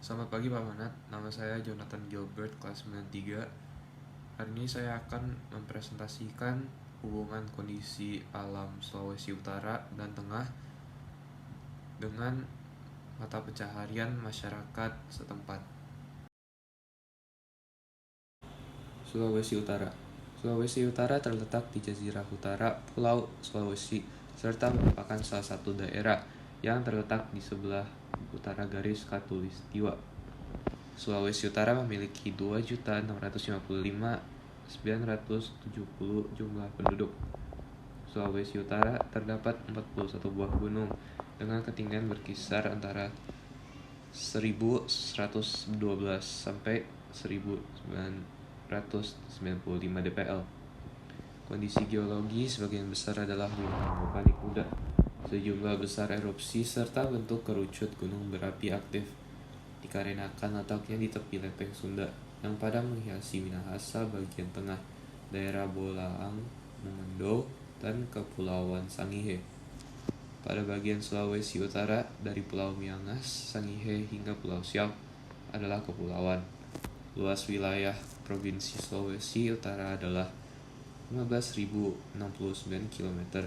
Selamat pagi Pak Manat, nama saya Jonathan Gilbert, kelas 93. Hari ini saya akan mempresentasikan hubungan kondisi alam Sulawesi Utara dan Tengah dengan mata pencaharian masyarakat setempat. Sulawesi Utara. Sulawesi Utara terletak di Jazirah Utara, Pulau Sulawesi, serta merupakan salah satu daerah yang terletak di sebelah utara garis khatulistiwa. Sulawesi Utara memiliki 2.655.970 jumlah penduduk. Sulawesi Utara terdapat 41 buah gunung dengan ketinggian berkisar antara 1.112 sampai 1.995 dpl. Kondisi geologi sebagian besar adalah gunung vulkanik muda, sejumlah besar erupsi serta bentuk kerucut gunung berapi aktif dikarenakan letaknya di tepi lepeng Sunda yang padang menghiasi Minahasa bagian tengah, daerah Bolaang, Mongondo, dan Kepulauan Sangihe. Pada bagian Sulawesi Utara, dari Pulau Miangas, Sangihe hingga Pulau Siau adalah kepulauan. Luas wilayah Provinsi Sulawesi Utara adalah 15.069 km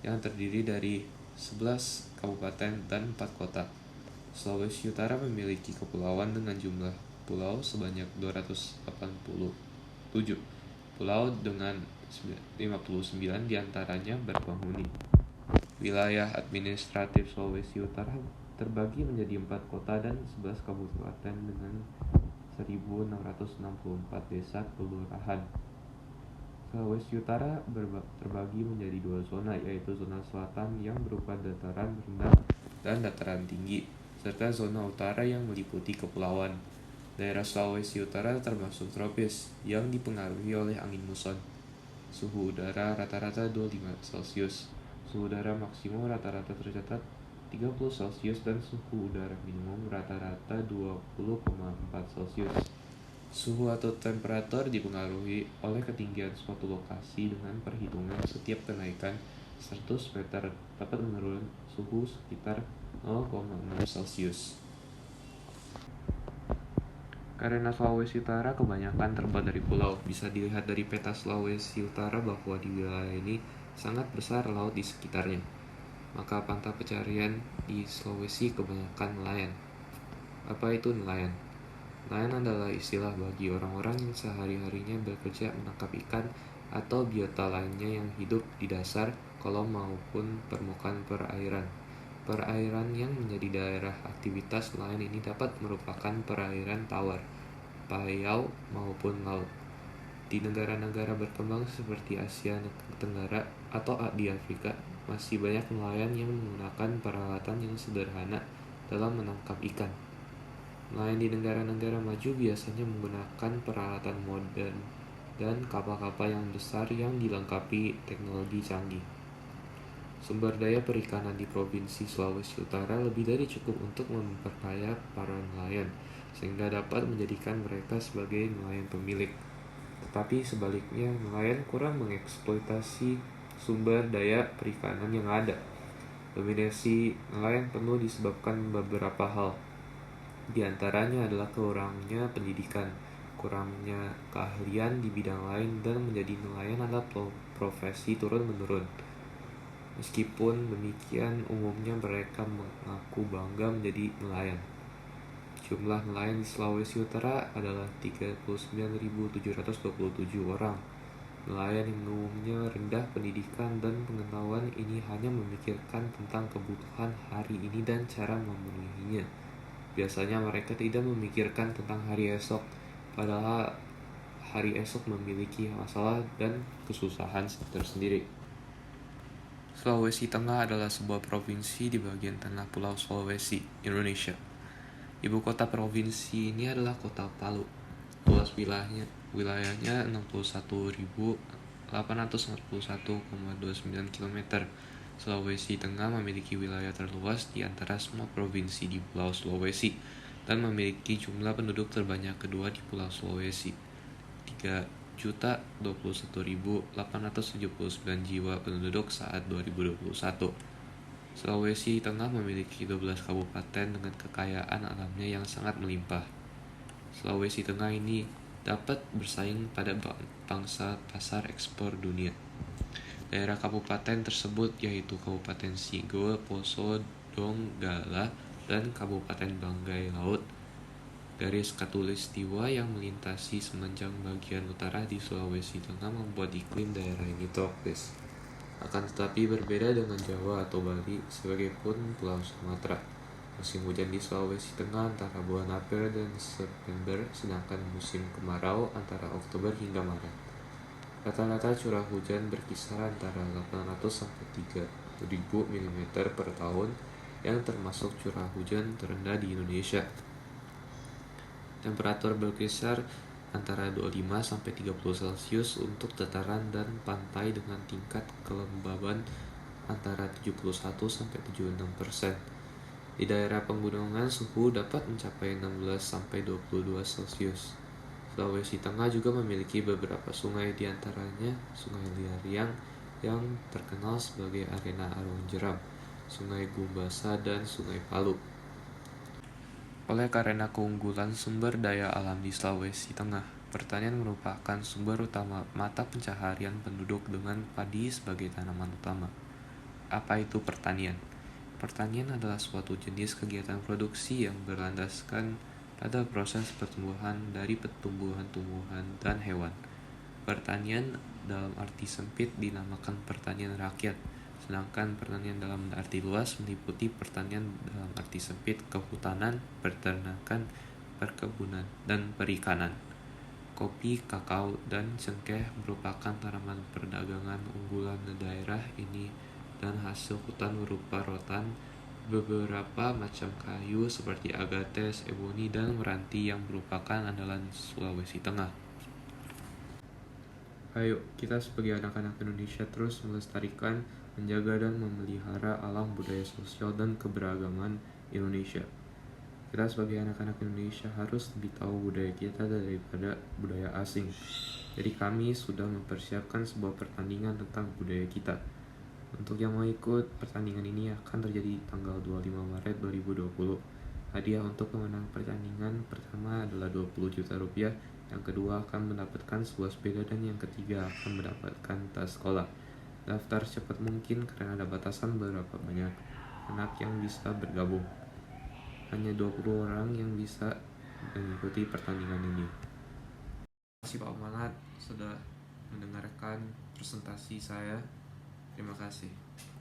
yang terdiri dari 11 kabupaten dan 4 kota. Sulawesi Utara memiliki kepulauan dengan jumlah pulau sebanyak 287 pulau dengan 59 diantaranya berpenghuni. Wilayah administratif Sulawesi Utara terbagi menjadi 4 kota dan 11 kabupaten dengan 1.664 desa kelurahan. Sulawesi Utara terbagi menjadi 2 zona, yaitu zona selatan yang berupa dataran rendah dan dataran tinggi, serta zona utara yang meliputi kepulauan. Daerah Sulawesi Utara termasuk tropis yang dipengaruhi oleh angin muson. Suhu udara rata-rata 25 Celcius. Suhu udara maksimum rata-rata tercatat 30 Celcius dan suhu udara minimum rata-rata 20,4 Celcius. Suhu atau temperatur dipengaruhi oleh ketinggian suatu lokasi dengan perhitungan setiap kenaikan 100 meter dapat menurun suhu sekitar 0,6 Celcius. Karena Sulawesi Utara kebanyakan terbuat dari pulau, bisa dilihat dari peta Sulawesi Utara bahwa di wilayah ini sangat besar laut di sekitarnya. Maka pantai pencarian di Sulawesi kebanyakan nelayan. Apa itu nelayan? Nelayan adalah istilah bagi orang-orang yang sehari-harinya bekerja menangkap ikan atau biota lainnya yang hidup di dasar kolom maupun permukaan perairan. Perairan yang menjadi daerah aktivitas nelayan ini dapat merupakan perairan tawar, payau, maupun laut. Di negara-negara berkembang seperti Asia Tenggara atau di Afrika, masih banyak nelayan yang menggunakan peralatan yang sederhana dalam menangkap ikan. Nelayan di negara-negara maju biasanya menggunakan peralatan modern dan kapal-kapal yang besar yang dilengkapi teknologi canggih. Sumber daya perikanan di Provinsi Sulawesi Utara lebih dari cukup untuk memperkaya para nelayan, sehingga dapat menjadikan mereka sebagai nelayan pemilik. Tetapi sebaliknya, nelayan kurang mengeksploitasi sumber daya perikanan yang ada. Dominasi nelayan penuh disebabkan beberapa hal. Di antaranya adalah kurangnya pendidikan, kurangnya keahlian di bidang lain, dan menjadi nelayan adalah profesi turun-menurun. Meskipun demikian, umumnya mereka mengaku bangga menjadi nelayan. Jumlah nelayan di Sulawesi Utara adalah 39.727 orang. Nelayan yang umumnya rendah pendidikan dan pengetahuan ini hanya memikirkan tentang kebutuhan hari ini dan cara memenuhinya. Biasanya mereka tidak memikirkan tentang hari esok, padahal hari esok memiliki masalah dan kesusahan tersendiri. Sulawesi Tengah adalah sebuah provinsi di bagian tengah Pulau Sulawesi, Indonesia. Ibu kota provinsi ini adalah kota Palu. Luas wilayahnya 61.841,29 km. Sulawesi Tengah memiliki wilayah terluas di antara semua provinsi di Pulau Sulawesi dan memiliki jumlah penduduk terbanyak kedua di Pulau Sulawesi, 3.021.879 jiwa penduduk saat 2021. Sulawesi Tengah memiliki 12 kabupaten dengan kekayaan alamnya yang sangat melimpah. Sulawesi Tengah ini dapat bersaing pada pangsa pasar ekspor dunia. Daerah kabupaten tersebut yaitu Kabupaten Sigol, Poso, Donggala, dan Kabupaten Banggai Laut. Garis khatulistiwa yang melintasi semenanjung bagian utara di Sulawesi Tengah membuat iklim daerah ini tropis. Akan tetapi berbeda dengan Jawa atau Bali, sebagai-pun Pulau Sumatera. Musim hujan di Sulawesi Tengah antara bulan April dan September, sedangkan musim kemarau antara Oktober hingga Maret. Rata-rata curah hujan berkisar antara 800 sampai 3.000 mm per tahun, yang termasuk curah hujan terendah di Indonesia. Temperatur berkisar antara 25 sampai 30 Celcius untuk dataran dan pantai dengan tingkat kelembaban antara 71 sampai 76%. Di daerah pegunungan suhu dapat mencapai 16 sampai 22 Celcius. Sulawesi Tengah juga memiliki beberapa sungai, di antaranya Sungai Liariang yang terkenal sebagai arena arung jeram, Sungai Gumbasa, dan Sungai Palu. Oleh karena keunggulan sumber daya alam di Sulawesi Tengah, pertanian merupakan sumber utama mata pencaharian penduduk dengan padi sebagai tanaman utama. Apa itu pertanian? Pertanian adalah suatu jenis kegiatan produksi yang berlandaskan pada proses pertumbuhan dari tumbuhan-tumbuhan dan hewan. Pertanian dalam arti sempit dinamakan pertanian rakyat, sedangkan pertanian dalam arti luas meliputi pertanian dalam arti sempit kehutanan, peternakan, perkebunan, dan perikanan. Kopi, kakao, dan cengkeh merupakan tanaman perdagangan unggulan daerah ini, dan hasil hutan berupa rotan, beberapa macam kayu seperti agates, eboni, dan meranti yang merupakan andalan Sulawesi Tengah. Ayo, kita sebagai anak-anak Indonesia terus melestarikan, menjaga, dan memelihara alam budaya sosial dan keberagaman Indonesia. Kita sebagai anak-anak Indonesia harus lebih tahu budaya kita daripada budaya asing. Jadi kami sudah mempersiapkan sebuah pertandingan tentang budaya kita. Untuk yang mau ikut, pertandingan ini akan terjadi tanggal 25 Maret 2020. Hadiah untuk pemenang pertandingan pertama adalah 20 juta rupiah, yang kedua akan mendapatkan sebuah sepeda, dan yang ketiga akan mendapatkan tas sekolah. Daftar secepat mungkin karena ada batasan berapa banyak anak yang bisa bergabung. Hanya 20 orang yang bisa mengikuti pertandingan ini. Terima kasih Pak Manat sudah mendengarkan presentasi saya. Terima kasih.